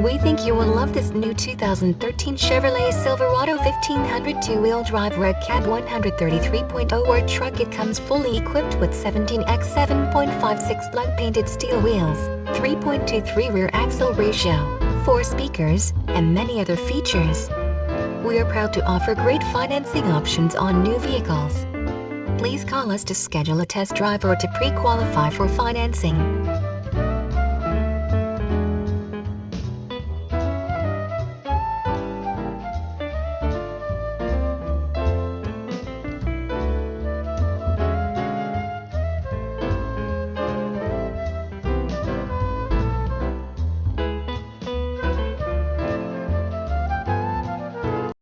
We think you will love this new 2013 Chevrolet Silverado 1500 2-wheel drive Reg Cab 133.0 or truck. It comes fully equipped with 17x 7.56 lug painted steel wheels, 3.23 rear axle ratio, 4 speakers, and many other features. We are proud to offer great financing options on new vehicles. Please call us to schedule a test drive or to pre-qualify for financing.